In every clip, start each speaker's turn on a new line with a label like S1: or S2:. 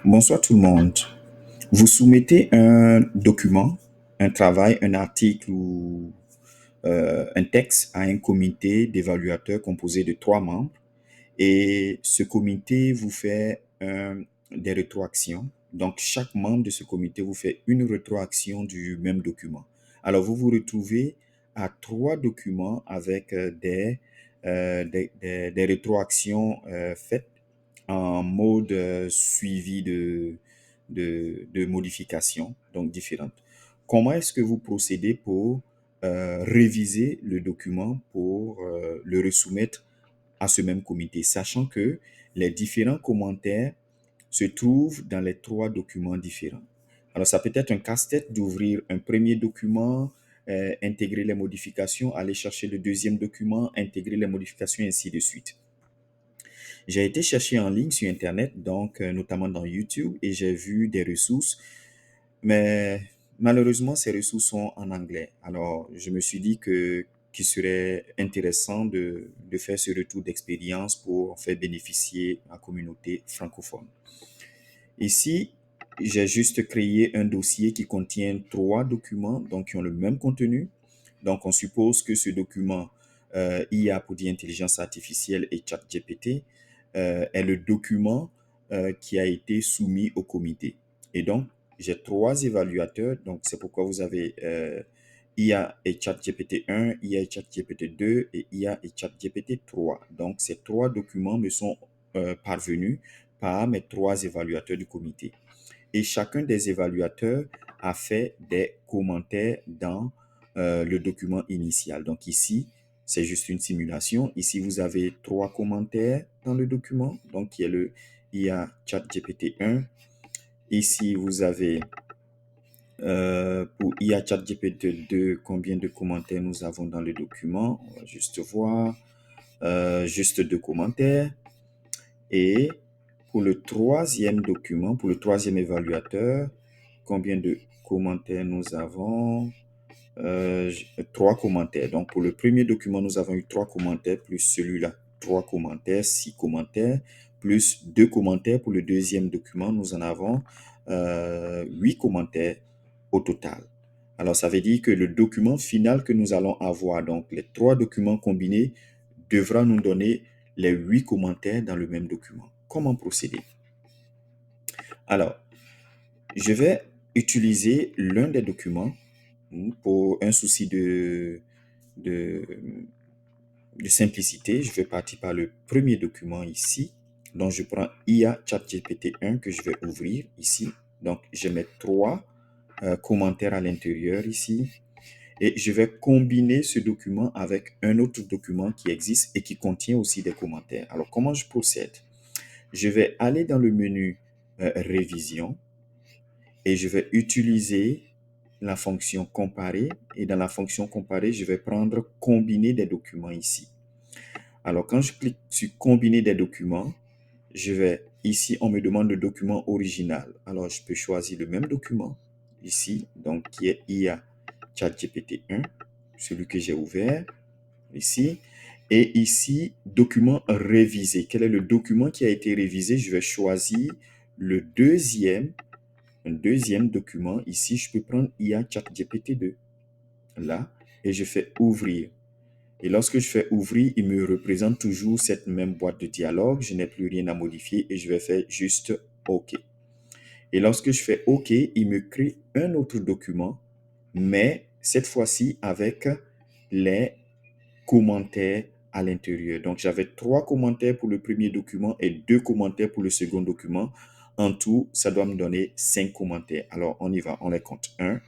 S1: Bonsoir tout le monde. Vous soumettez un document, un travail, un article ou un texte à un comité d'évaluateurs composé de trois membres et ce comité vous fait des rétroactions. Donc chaque membre de ce comité vous fait une rétroaction du même document. Alors vous vous retrouvez à trois documents avec des rétroactions faites en mode suivi de modifications, donc différentes. Comment est-ce que vous procédez pour réviser le document pour le resoumettre à ce même comité, sachant que les différents commentaires se trouvent dans les trois documents différents. Alors, ça peut être un casse-tête d'ouvrir un premier document, intégrer les modifications, aller chercher le deuxième document, intégrer les modifications, et ainsi de suite. J'ai été chercher en ligne sur Internet, donc notamment dans YouTube, et j'ai vu des ressources, mais malheureusement, ces ressources sont en anglais. Alors, je me suis dit que qu'il serait intéressant de faire ce retour d'expérience pour en faire bénéficier la communauté francophone. Ici, j'ai juste créé un dossier qui contient trois documents, donc qui ont le même contenu. Donc, on suppose que ce document IA pour dire intelligence artificielle et ChatGPT est le document qui a été soumis au comité. Et donc, j'ai trois évaluateurs. Donc, c'est pourquoi vous avez IA et ChatGPT 1, IA et ChatGPT 2 et IA et ChatGPT 3. Donc, ces trois documents me sont parvenus par mes trois évaluateurs du comité. Et chacun des évaluateurs a fait des commentaires dans le document initial. Donc ici, c'est juste une simulation. Ici, vous avez trois commentaires dans le document. Donc, il y a le IA ChatGPT 1. Ici, vous avez pour IA ChatGPT 2, combien de commentaires nous avons dans le document. On va juste voir. Juste deux commentaires. Et pour le troisième document, pour le troisième évaluateur, combien de commentaires nous avons? Trois commentaires. Donc, pour le premier document, nous avons eu trois commentaires, plus celui-là, trois commentaires, six commentaires, plus deux commentaires. Pour le deuxième document, nous en avons huit commentaires au total. Alors, ça veut dire que le document final que nous allons avoir, donc les trois documents combinés, devra nous donner les huit commentaires dans le même document. Comment procéder? Alors, je vais utiliser l'un des documents pour un souci de, de simplicité. Je vais partir par le premier document ici. Donc, je prends IA ChatGPT 1 que je vais ouvrir ici. Donc, je mets trois commentaires à l'intérieur ici. Et je vais combiner ce document avec un autre document qui existe et qui contient aussi des commentaires. Alors, comment je procède? Je vais aller dans le menu Révision et je vais utiliser la fonction comparer. Et dans la fonction comparer, je vais prendre combiner des documents ici. Alors, quand je clique sur combiner des documents, je vais ici, on me demande le document original. Alors, je peux choisir le même document ici, donc qui est IA ChatGPT 1, celui que j'ai ouvert ici. Et ici, document révisé. Quel est le document qui a été révisé? Je vais choisir le deuxième, un deuxième document. Ici, je peux prendre IA ChatGPT 2, là, et je fais ouvrir. Et lorsque je fais ouvrir, il me représente toujours cette même boîte de dialogue. Je n'ai plus rien à modifier et je vais faire juste OK. Et lorsque je fais OK, il me crée un autre document, mais cette fois-ci avec les commentaires à l'intérieur. Donc, j'avais trois commentaires pour le premier document et deux commentaires pour le second document. En tout, ça doit me donner cinq commentaires. Alors, on y va. On les compte. Un,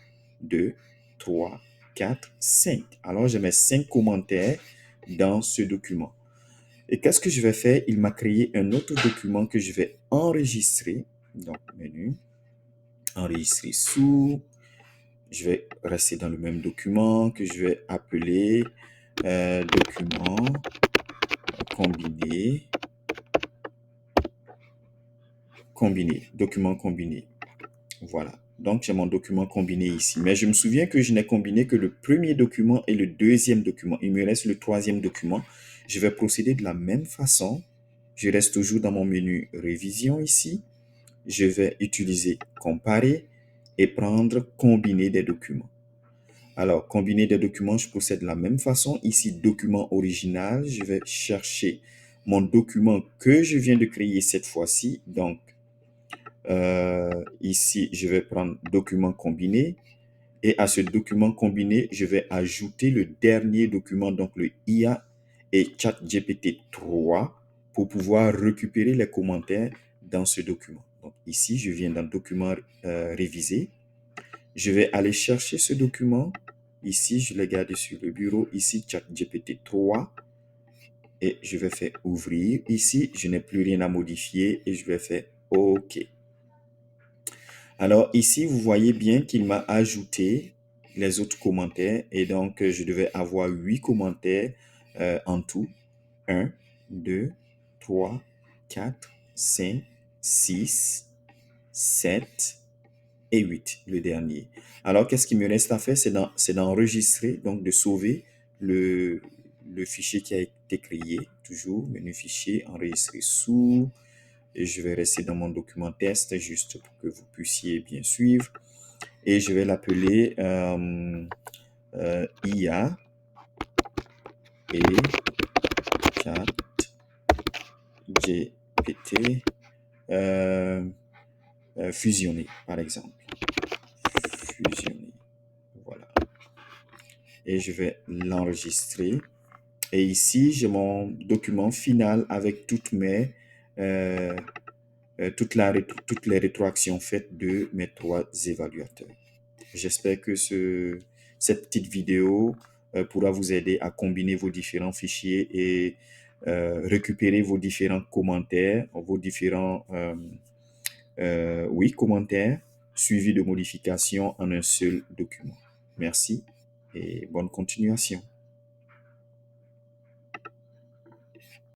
S1: deux, trois, quatre, cinq. Alors, je mets cinq commentaires dans ce document. Et qu'est-ce que je vais faire? Il m'a créé un autre document que je vais enregistrer. Donc, menu, enregistrer sous. Je vais rester dans le même document que je vais appeler document combiné, document combiné. Voilà. Donc, j'ai mon document combiné ici. Mais je me souviens que je n'ai combiné que le premier document et le deuxième document. Il me reste le troisième document. Je vais procéder de la même façon. Je reste toujours dans mon menu révision ici. je vais utiliser comparer et prendre combiner des documents. Alors, combiner des documents, je procède de la même façon. Ici, document original, je vais chercher mon document que je viens de créer cette fois-ci. Donc, ici, je vais prendre document combiné. Et à ce document combiné, je vais ajouter le dernier document, donc le IA et ChatGPT 3 pour pouvoir récupérer les commentaires dans ce document. Donc ici, je viens dans document révisé. Je vais aller chercher ce document. Ici, je l'ai gardé sur le bureau. Ici, ChatGPT 3. Et je vais faire ouvrir. Ici, je n'ai plus rien à modifier et je vais faire OK. Alors ici, vous voyez bien qu'il m'a ajouté les autres commentaires et donc je devais avoir 8 commentaires en tout. 1, 2, 3, 4, 5, 6, 7 et 8, le dernier. Alors, qu'est-ce qu'il me reste à faire? C'est d'enregistrer, donc de sauver le fichier qui a été créé. Toujours, menu fichier, enregistrer sous. Et je vais rester dans mon document test juste pour que vous puissiez bien suivre. Et je vais l'appeler IA et ChatGPT fusionné, par exemple. Fusionné. Voilà. Et je vais l'enregistrer. Et ici, j'ai mon document final avec toutes mes toutes les rétroactions faites de mes 3 évaluateurs. J'espère que cette petite vidéo pourra vous aider à combiner vos différents fichiers et récupérer vos différents commentaires, vos différents commentaires suivis de modifications en un seul document. Merci et bonne continuation.